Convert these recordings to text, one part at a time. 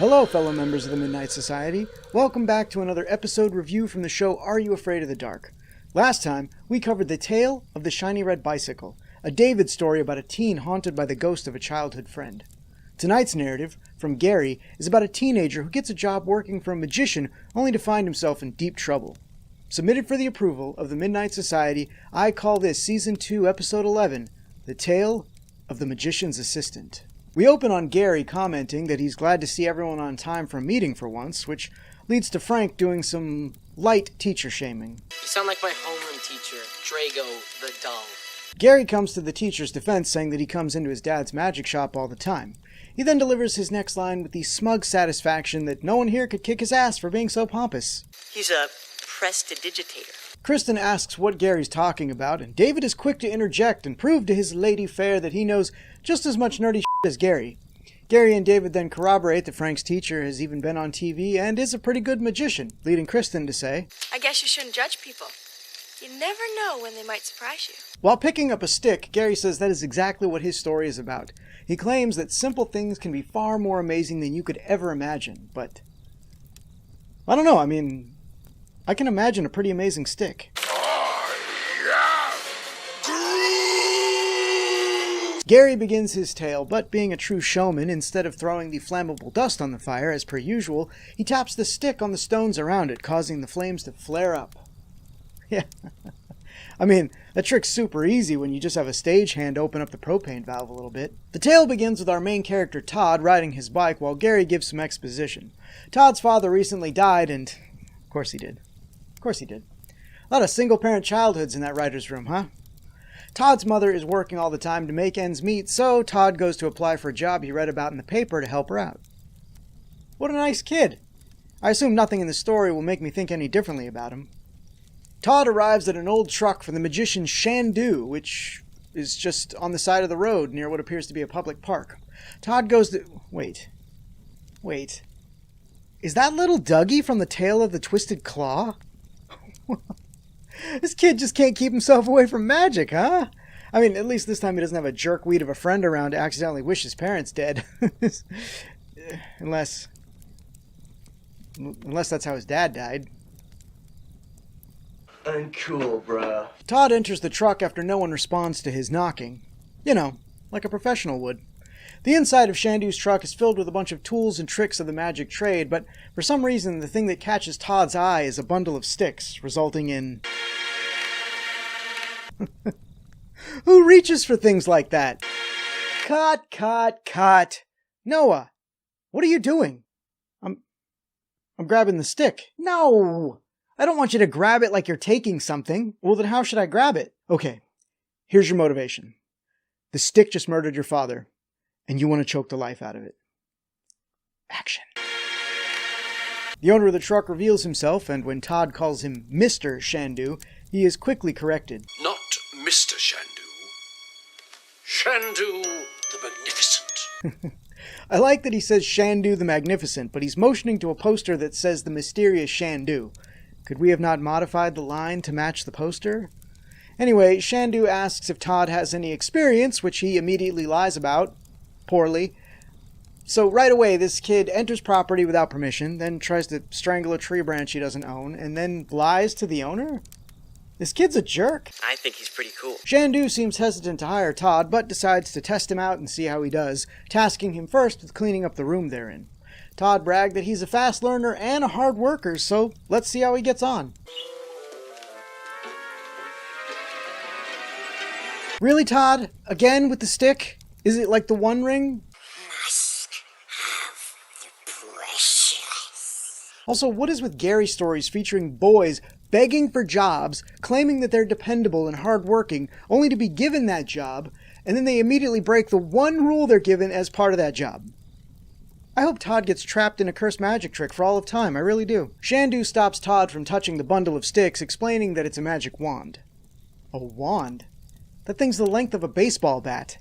Hello, fellow members of the Midnight Society. Welcome back to another episode review from the show Are You Afraid of the Dark? Last time, we covered The Tale of the Shiny Red Bicycle, a David story about a teen haunted by the ghost of a childhood friend. Tonight's narrative, from Gary, is about a teenager who gets a job working for a magician only to find himself in deep trouble. Submitted for the approval of the Midnight Society, I call this Season 2, Episode 11, The Tale of the Magician's Assistant. We open on Gary commenting that he's glad to see everyone on time for a meeting for once, which leads to Frank doing some light teacher shaming. You sound like my homeroom teacher, Drago the Dull. Gary comes to the teacher's defense, saying that he comes into his dad's magic shop all the time. He then delivers his next line with the smug satisfaction that no one here could kick his ass for being so pompous. He's a prestidigitator. Kristen asks what Gary's talking about, and David is quick to interject and prove to his lady fair that he knows just as much nerdy shit as Gary. Gary and David then corroborate that Frank's teacher has even been on TV and is a pretty good magician, leading Kristen to say, I guess you shouldn't judge people. You never know when they might surprise you. While picking up a stick, Gary says that is exactly what his story is about. He claims that simple things can be far more amazing than you could ever imagine, but I don't know, I can imagine a pretty amazing stick. Gary begins his tale, but being a true showman, instead of throwing the flammable dust on the fire as per usual, he taps the stick on the stones around it, causing the flames to flare up. Yeah. That trick's super easy when you just have a stagehand open up the propane valve a little bit. The tale begins with our main character Todd riding his bike while Gary gives some exposition. Todd's father recently died and... Of course he did. A lot of single-parent childhoods in that writer's room, huh? Todd's mother is working all the time to make ends meet, so Todd goes to apply for a job he read about in the paper to help her out. What a nice kid. I assume nothing in the story will make me think any differently about him. Todd arrives at an old truck from the magician Shandu, which is just on the side of the road near what appears to be a public park. Todd goes to... Wait. Is that little Dougie from the Tale of the Twisted Claw? This kid just can't keep himself away from magic, huh? At least this time he doesn't have a jerkweed of a friend around to accidentally wish his parents dead. Unless that's how his dad died. Uncool, bruh. Todd enters the truck after no one responds to his knocking. Like a professional would. The inside of Shandu's truck is filled with a bunch of tools and tricks of the magic trade, but for some reason the thing that catches Todd's eye is a bundle of sticks, resulting in... Who reaches for things like that? Cut. Noah, what are you doing? I'm grabbing the stick. No! I don't want you to grab it like you're taking something. Well, then how should I grab it? Okay, here's your motivation. The stick just murdered your father, and you want to choke the life out of it. Action. The owner of the truck reveals himself, and when Todd calls him Mr. Shandu, he is quickly corrected. Not Mr. Shandu. Shandu the Magnificent. I like that he says Shandu the Magnificent, but he's motioning to a poster that says the mysterious Shandu. Could we have not modified the line to match the poster? Anyway, Shandu asks if Todd has any experience, which he immediately lies about. Poorly. So right away, this kid enters property without permission, then tries to strangle a tree branch he doesn't own, and then lies to the owner? This kid's a jerk. I think he's pretty cool. Shandu seems hesitant to hire Todd, but decides to test him out and see how he does, tasking him first with cleaning up the room they're in. Todd bragged that he's a fast learner and a hard worker, so let's see how he gets on. Really, Todd? Again with the stick? Is it like the One Ring? Must have the precious. Also, what is with Gary stories featuring boys begging for jobs, claiming that they're dependable and hardworking, only to be given that job, and then they immediately break the one rule they're given as part of that job? I hope Todd gets trapped in a cursed magic trick for all of time, I really do. Shandu stops Todd from touching the bundle of sticks, explaining that it's a magic wand. A wand? That thing's the length of a baseball bat.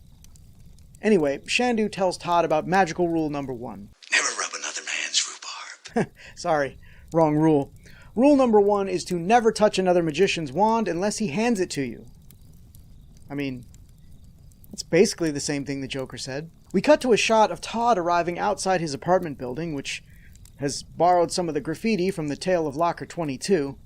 Anyway, Shandu tells Todd about magical rule number 1. Never rub another man's rhubarb. Sorry, wrong rule. Rule number 1 is to never touch another magician's wand unless he hands it to you. It's basically the same thing the Joker said. We cut to a shot of Todd arriving outside his apartment building, which has borrowed some of the graffiti from the tale of Locker 22.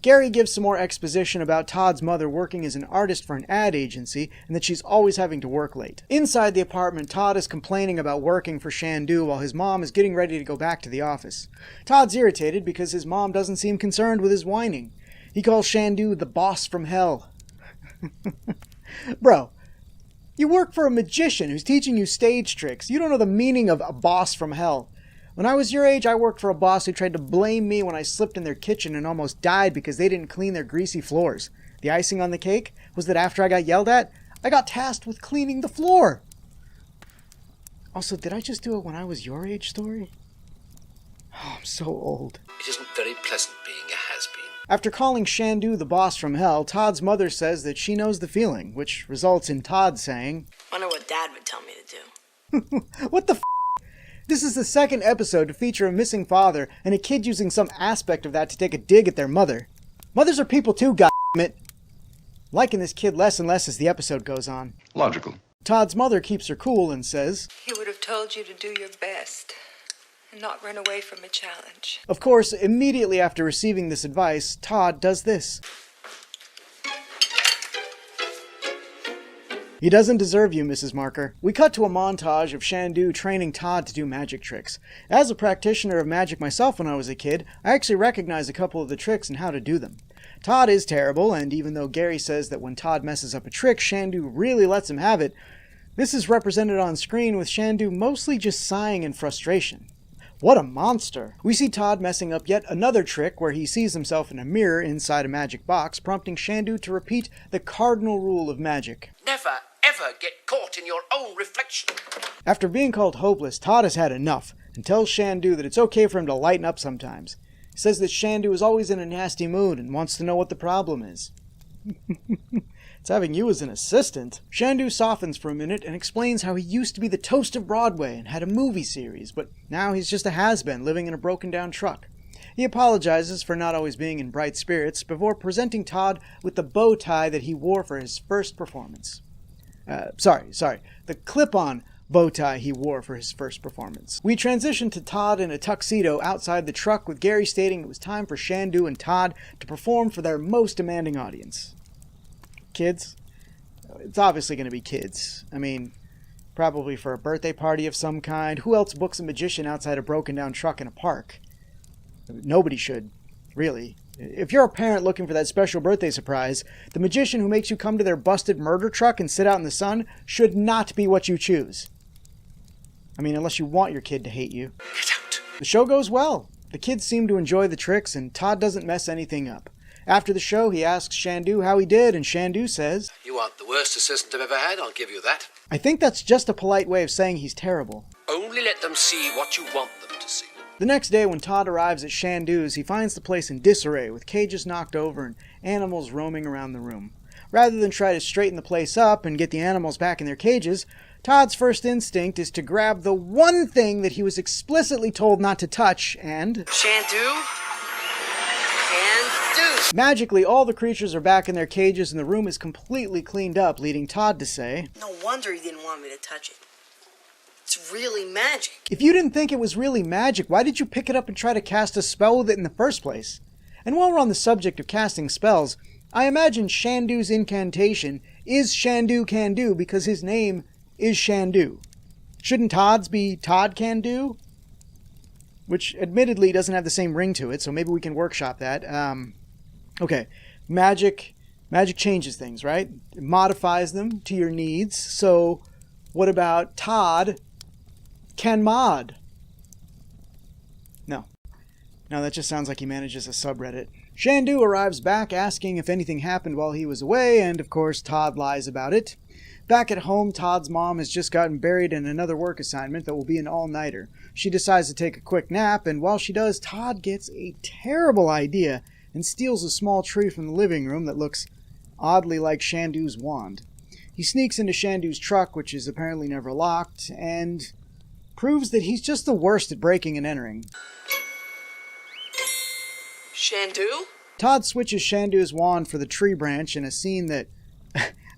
Gary gives some more exposition about Todd's mother working as an artist for an ad agency and that she's always having to work late. Inside the apartment, Todd is complaining about working for Shandu while his mom is getting ready to go back to the office. Todd's irritated because his mom doesn't seem concerned with his whining. He calls Shandu the boss from hell. Bro, you work for a magician who's teaching you stage tricks. You don't know the meaning of a boss from hell. When I was your age, I worked for a boss who tried to blame me when I slipped in their kitchen and almost died because they didn't clean their greasy floors. The icing on the cake was that after I got yelled at, I got tasked with cleaning the floor. Also, did I just do a when I was your age story? Oh, I'm so old. It isn't very pleasant being a has-been. After calling Shandu the boss from hell, Todd's mother says that she knows the feeling, which results in Todd saying, Wonder what Dad would tell me to do. What the f***? This is the second episode to feature a missing father and a kid using some aspect of that to take a dig at their mother. Mothers are people too, goddammit. Liking this kid less and less as the episode goes on. Logical. Todd's mother keeps her cool and says, He would have told you to do your best and not run away from a challenge. Of course, immediately after receiving this advice, Todd does this. He doesn't deserve you, Mrs. Marker. We cut to a montage of Shandu training Todd to do magic tricks. As a practitioner of magic myself when I was a kid, I actually recognize a couple of the tricks and how to do them. Todd is terrible, and even though Gary says that when Todd messes up a trick, Shandu really lets him have it, this is represented on screen with Shandu mostly just sighing in frustration. What a monster! We see Todd messing up yet another trick where he sees himself in a mirror inside a magic box, prompting Shandu to repeat the cardinal rule of magic. Never, ever get caught in your own reflection. After being called hopeless, Todd has had enough and tells Shandu that it's okay for him to lighten up sometimes. He says that Shandu is always in a nasty mood and wants to know what the problem is. It's having you as an assistant. Shandu softens for a minute and explains how he used to be the toast of Broadway and had a movie series, but now he's just a has-been living in a broken-down truck. He apologizes for not always being in bright spirits before presenting Todd with the bow tie that he wore for his first performance. The clip-on bow tie he wore for his first performance. We transition to Todd in a tuxedo outside the truck with Gary stating it was time for Shandu and Todd to perform for their most demanding audience. Kids? It's obviously going to be kids. I mean, probably for a birthday party of some kind. Who else books a magician outside a broken-down truck in a park? Nobody should, really. If you're a parent looking for that special birthday surprise, the magician who makes you come to their busted murder truck and sit out in the sun should not be what you choose. I mean, unless you want your kid to hate you. Get out. The show goes well. The kids seem to enjoy the tricks, and Todd doesn't mess anything up. After the show, he asks Shandu how he did, and Shandu says, You aren't the worst assistant I've ever had, I'll give you that. I think that's just a polite way of saying he's terrible. Only let them see what you want them to see. The next day, when Todd arrives at Shandu's, he finds the place in disarray, with cages knocked over and animals roaming around the room. Rather than try to straighten the place up and get the animals back in their cages, Todd's first instinct is to grab the one thing that he was explicitly told not to touch and... Shandu? Shandu! Magically, all the creatures are back in their cages and the room is completely cleaned up, leading Todd to say, No wonder he didn't want me to touch it. It's really magic. If you didn't think it was really magic, why did you pick it up and try to cast a spell with it in the first place? And while we're on the subject of casting spells, I imagine Shandu's incantation is Shandu Can Do because his name is Shandu. Shouldn't Todd's be Todd Can Do? Which admittedly doesn't have the same ring to it, so maybe we can workshop that. Okay, magic changes things, right? It modifies them to your needs. So what about Todd Can Mod? No, that just sounds like he manages a subreddit. Shandu arrives back asking if anything happened while he was away, and of course Todd lies about it. Back at home, Todd's mom has just gotten buried in another work assignment that will be an all-nighter. She decides to take a quick nap, and while she does, Todd gets a terrible idea and steals a small tree from the living room that looks oddly like Shandu's wand. He sneaks into Shandu's truck, which is apparently never locked, and proves that he's just the worst at breaking and entering. Shandu? Todd switches Shandu's wand for the tree branch in a scene that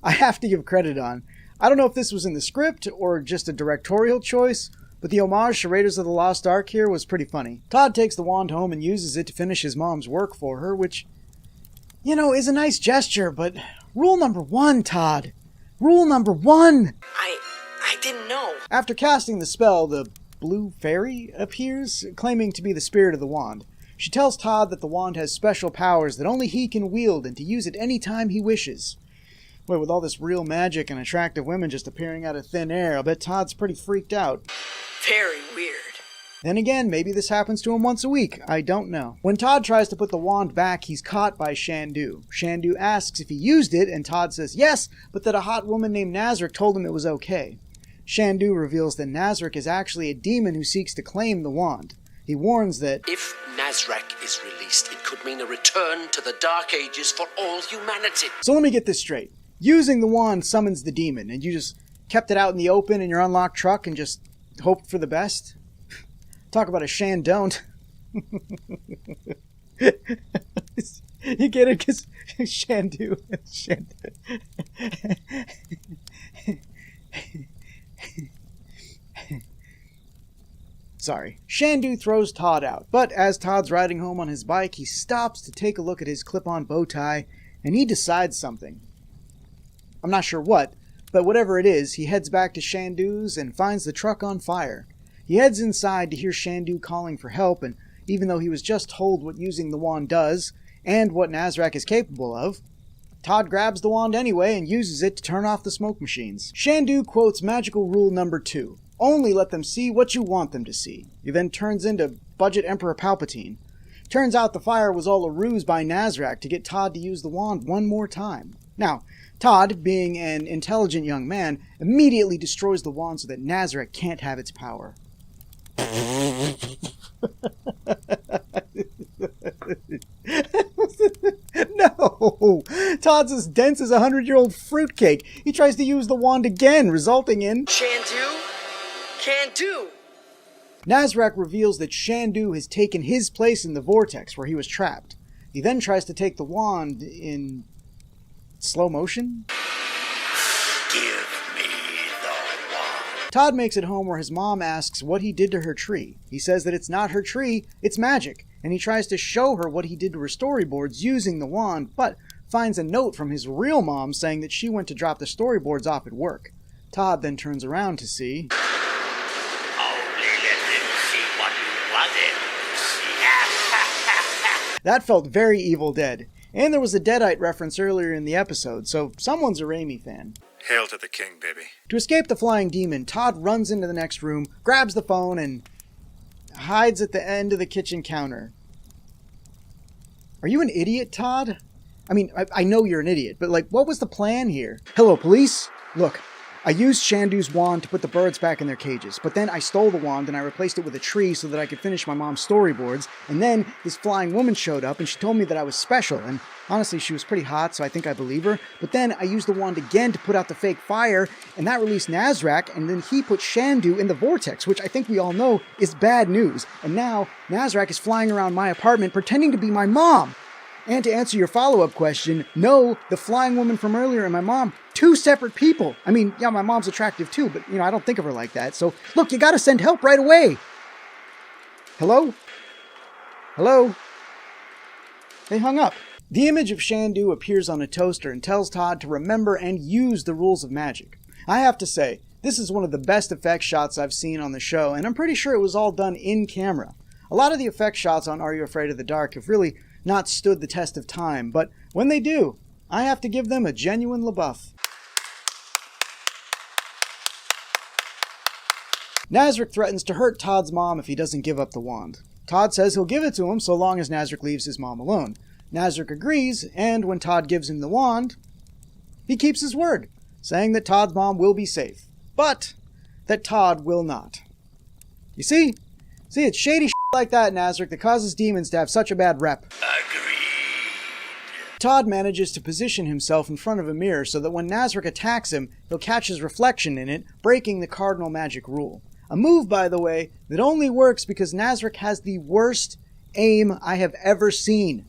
I have to give credit on. I don't know if this was in the script or just a directorial choice, but the homage to Raiders of the Lost Ark here was pretty funny. Todd takes the wand home and uses it to finish his mom's work for her, which, is a nice gesture, but rule number 1, Todd. Rule number 1! I didn't know. After casting the spell, the blue fairy appears, claiming to be the spirit of the wand. She tells Todd that the wand has special powers that only he can wield and to use it any time he wishes. Boy, with all this real magic and attractive women just appearing out of thin air, I'll bet Todd's pretty freaked out. Very weird. Then again, maybe this happens to him once a week. I don't know. When Todd tries to put the wand back, he's caught by Shandu. Shandu asks if he used it, and Todd says yes, but that a hot woman named Nasrack told him it was okay. Shandu reveals that Nasrack is actually a demon who seeks to claim the wand. He warns that If Nasrack is released, it could mean a return to the Dark Ages for all humanity. So let me get this straight. Using the wand summons the demon, and you just kept it out in the open in your unlocked truck and just hoped for the best? Talk about a Shandon't. You get it? Because Shandu. Sorry. Shandu throws Todd out, but as Todd's riding home on his bike, he stops to take a look at his clip-on bow tie, and he decides something. I'm not sure what, but whatever it is, he heads back to Shandu's and finds the truck on fire. He heads inside to hear Shandu calling for help, and even though he was just told what using the wand does, and what Nasrack is capable of, Todd grabs the wand anyway and uses it to turn off the smoke machines. Shandu quotes magical rule number 2. Only let them see what you want them to see. He then turns into Budget Emperor Palpatine. Turns out the fire was all a ruse by Nasrack to get Todd to use the wand one more time. Now, Todd, being an intelligent young man, immediately destroys the wand so that Nasrack can't have its power. No! Todd's as dense as a 100-year-old fruitcake. He tries to use the wand again, resulting in Shandu? Can't do. Nasrack reveals that Shandu has taken his place in the vortex where he was trapped. He then tries to take the wand in slow motion. Give me the wand. Todd makes it home where his mom asks what he did to her tree. He says that it's not her tree, it's magic, and he tries to show her what he did to her storyboards using the wand, but finds a note from his real mom saying that she went to drop the storyboards off at work. Todd then turns around to see that felt very Evil Dead. And there was a Deadite reference earlier in the episode, so someone's a Raimi fan. Hail to the king, baby. To escape the flying demon, Todd runs into the next room, grabs the phone, and hides at the end of the kitchen counter. Are you an idiot, Todd? I mean, I know you're an idiot, but what was the plan here? Hello, police? Look, I used Shandu's wand to put the birds back in their cages, but then I stole the wand and I replaced it with a tree so that I could finish my mom's storyboards, and then this flying woman showed up and she told me that I was special, and honestly she was pretty hot, so I think I believe her, but then I used the wand again to put out the fake fire, and that released Nasrack, and then he put Shandu in the vortex, which I think we all know is bad news, and now Nasrack is flying around my apartment pretending to be my mom. And to answer your follow-up question, no, the flying woman from earlier and my mom, two separate people. I mean, yeah, my mom's attractive too, but, I don't think of her like that. So, look, you gotta send help right away. Hello? Hello? They hung up. The image of Shandu appears on a toaster and tells Todd to remember and use the rules of magic. I have to say, this is one of the best effect shots I've seen on the show, and I'm pretty sure it was all done in camera. A lot of the effect shots on Are You Afraid of the Dark have really not stood the test of time, but when they do, I have to give them a genuine LaBeouf. Nasrack threatens to hurt Todd's mom if he doesn't give up the wand. Todd says he'll give it to him so long as Nasrack leaves his mom alone. Nasrack agrees, and when Todd gives him the wand, he keeps his word, saying that Todd's mom will be safe, but that Todd will not. You see? It's shady shit like that, Nasrack, that causes demons to have such a bad rep. Agreed. Todd manages to position himself in front of a mirror so that when Nasrack attacks him, he'll catch his reflection in it, breaking the cardinal magic rule. A move, by the way, that only works because Nasrack has the worst aim I have ever seen.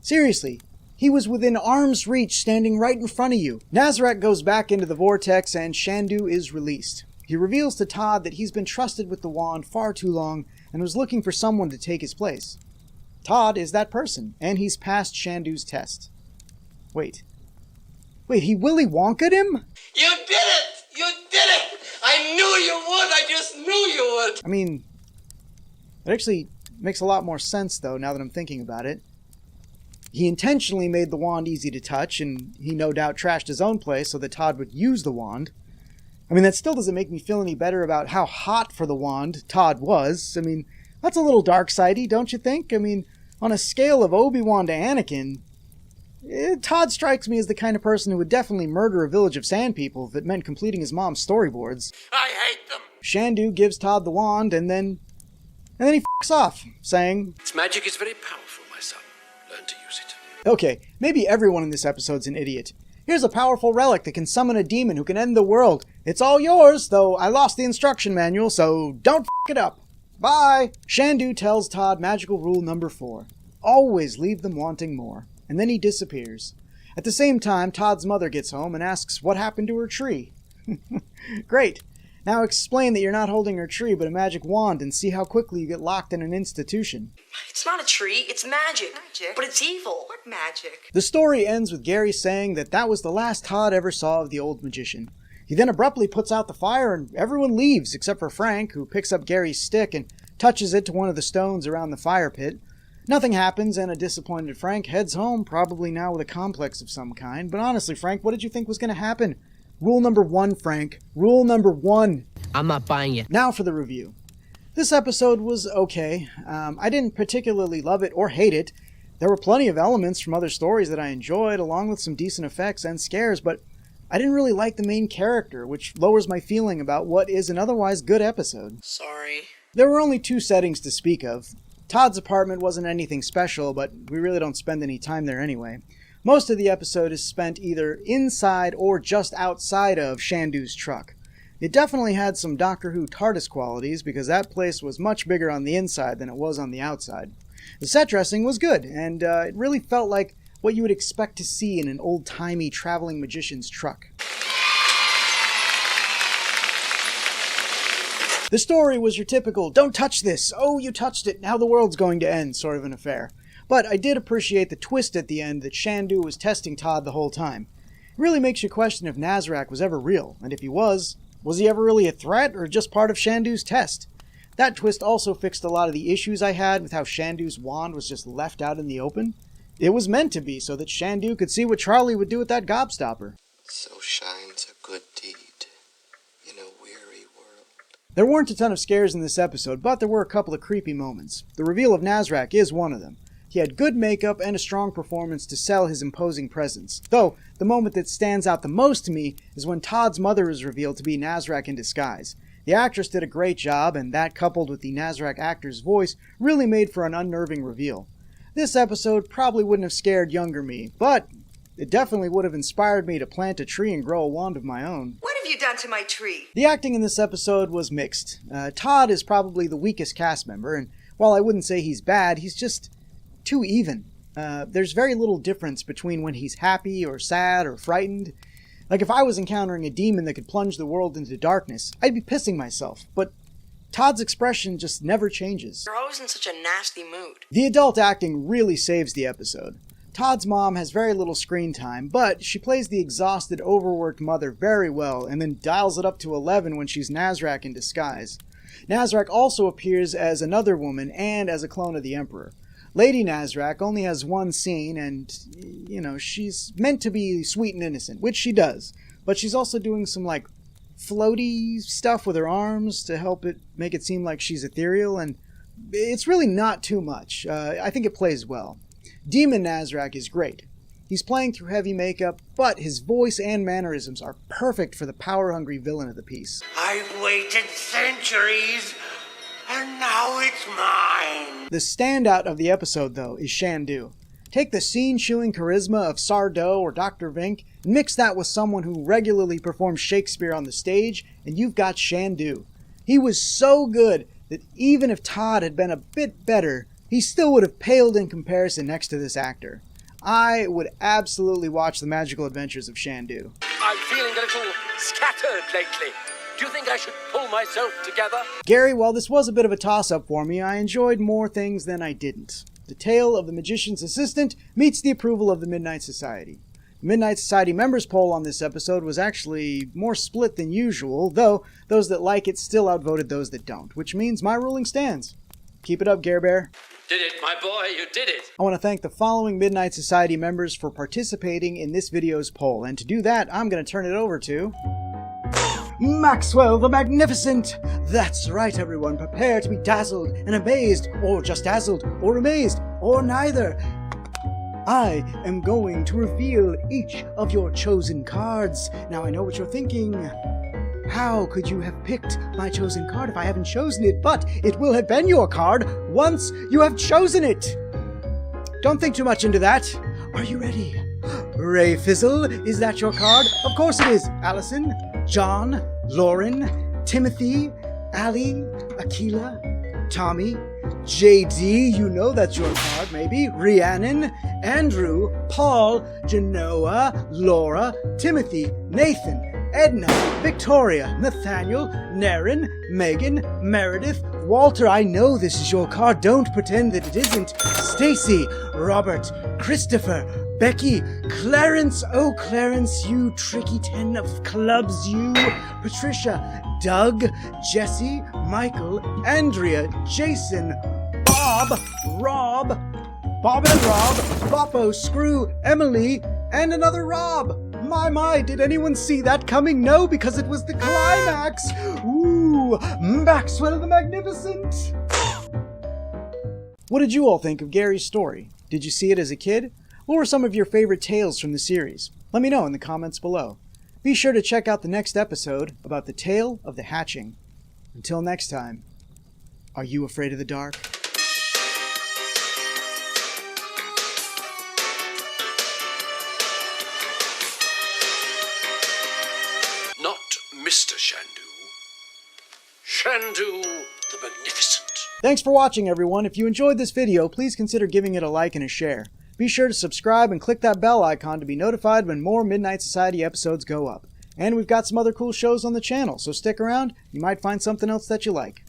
Seriously, He was within arm's reach, standing right in front of you. Nasrack goes back into the vortex and Shandu is released. He reveals to Todd that he's been trusted with the wand far too long and was looking for someone to take his place. Todd is that person, and he's passed Shandu's test. Wait, he Willy Wonka'd him? You did it! You did it! I knew you would! I just knew you would! I mean, it actually makes a lot more sense, though, now that I'm thinking about it. He intentionally made the wand easy to touch, and he no doubt trashed his own place so that Todd would use the wand. I mean, that still doesn't make me feel any better about how hot for the wand Todd was. I mean, that's a little dark-sidey, don't you think? I mean, on a scale of Obi-Wan to Anakin, Todd strikes me as the kind of person who would definitely murder a village of sand people if it meant completing his mom's storyboards. I hate them. Shandu gives Todd the wand, and then he f***s off, saying, Its magic is very powerful, my son. Learn to use it. Okay, maybe everyone in this episode's an idiot. Here's a powerful relic that can summon a demon who can end the world. It's all yours, though I lost the instruction manual, so don't f*** it up. Bye! Shandu tells Todd magical rule number 4. Always leave them wanting more. And then he disappears. At the same time, Todd's mother gets home and asks what happened to her tree. Great. Now explain that you're not holding her tree but a magic wand and see how quickly you get locked in an institution. It's not a tree, it's magic. Magic? But it's evil. What magic? The story ends with Gary saying that was the last Todd ever saw of the old magician. He then abruptly puts out the fire and everyone leaves except for Frank, who picks up Gary's stick and touches it to one of the stones around the fire pit. Nothing happens, and a disappointed Frank heads home, probably now with a complex of some kind. But honestly, Frank, what did you think was going to happen? Rule number 1, Frank. Rule number 1. I'm not buying it. Now for the review. This episode was okay. I didn't particularly love it or hate it. There were plenty of elements from other stories that I enjoyed, along with some decent effects and scares, but I didn't really like the main character, which lowers my feeling about what is an otherwise good episode. Sorry. There were only 2 settings to speak of. Todd's apartment wasn't anything special, but we really don't spend any time there anyway. Most of the episode is spent either inside or just outside of Shandu's truck. It definitely had some Doctor Who TARDIS qualities because that place was much bigger on the inside than it was on the outside. The set dressing was good, and it really felt like what you would expect to see in an old-timey traveling magician's truck. The story was your typical, don't touch this, oh you touched it, now the world's going to end sort of an affair. But I did appreciate the twist at the end that Shandu was testing Todd the whole time. It really makes you question if Nasrack was ever real, and if he was he ever really a threat or just part of Shandu's test? That twist also fixed a lot of the issues I had with how Shandu's wand was just left out in the open. It was meant to be so that Shandu could see what Charlie would do with that gobstopper. So shines a good deed in a weary world. There weren't a ton of scares in this episode, but there were a couple of creepy moments. The reveal of Nasrack is one of them. He had good makeup and a strong performance to sell his imposing presence. Though, the moment that stands out the most to me is when Todd's mother is revealed to be Nasrack in disguise. The actress did a great job, and that coupled with the Nasrack actor's voice really made for an unnerving reveal. This episode probably wouldn't have scared younger me, but it definitely would have inspired me to plant a tree and grow a wand of my own. What have you done to my tree? The acting in this episode was mixed. Todd is probably the weakest cast member, and while I wouldn't say he's bad, he's just too even. There's very little difference between when he's happy or sad or frightened. Like if I was encountering a demon that could plunge the world into darkness, I'd be pissing myself, but Todd's expression just never changes. You're always in such a nasty mood. The adult acting really saves the episode. Todd's mom has very little screen time, but she plays the exhausted, overworked mother very well and then dials it up to 11 when she's Nasrack in disguise. Nasrack also appears as another woman and as a clone of the Emperor. Lady Nasrack only has one scene and, she's meant to be sweet and innocent, which she does, but she's also doing some, floaty stuff with her arms to help it make it seem like she's ethereal, and it's really not too much. I think it plays well. Demon Nasrack is great. He's playing through heavy makeup, but his voice and mannerisms are perfect for the power-hungry villain of the piece. I've waited centuries, and now it's mine. The standout of the episode, though, is Shandu. Take the scene-chewing charisma of Sardo or Dr. Vink, and mix that with someone who regularly performs Shakespeare on the stage, and you've got Shandu. He was so good that even if Todd had been a bit better, he still would have paled in comparison next to this actor. I would absolutely watch The Magical Adventures of Shandu. I'm feeling a little scattered lately. Do you think I should pull myself together? Gary, while this was a bit of a toss-up for me, I enjoyed more things than I didn't. The tale of the magician's assistant meets the approval of the Midnight Society. The Midnight Society members poll on this episode was actually more split than usual, though those that like it still outvoted those that don't, which means my ruling stands. Keep it up, Gare Bear. Did it, my boy, you did it. I want to thank the following Midnight Society members for participating in this video's poll, and to do that, I'm going to turn it over to Maxwell the Magnificent! That's right, everyone, prepare to be dazzled and amazed, or just dazzled, or amazed, or neither. I am going to reveal each of your chosen cards. Now I know what you're thinking. How could you have picked my chosen card if I haven't chosen it? But it will have been your card once you have chosen it. Don't think too much into that. Are you ready? Ray Fizzle, is that your card? Of course it is. Allison, John, Lauren, Timothy, Allie, Akila, Tommy, JD, you know that's your card, maybe. Rhiannon, Andrew, Paul, Genoa, Laura, Timothy, Nathan, Edna, Victoria, Nathaniel, Naren, Megan, Meredith, Walter, I know this is your card, don't pretend that it isn't. Stacy, Robert, Christopher, Becky, Clarence, oh Clarence, you tricky 10 of clubs, you. Patricia, Doug, Jesse, Michael, Andrea, Jason, Bob, Rob, Bob and Rob, Boppo, Screw, Emily, and another Rob. My, did anyone see that coming? No, because it was the climax. Ooh, Maxwell the Magnificent. What did you all think of Gary's story? Did you see it as a kid? What were some of your favorite tales from the series? Let me know in the comments below. Be sure to check out the next episode about the tale of the hatching. Until next time, are you afraid of the dark? Not Mr. Shandu. Shandu the Magnificent. Thanks for watching, everyone. If you enjoyed this video, please consider giving it a like and a share. Be sure to subscribe and click that bell icon to be notified when more Midnight Society episodes go up. And we've got some other cool shows on the channel, so stick around. You might find something else that you like.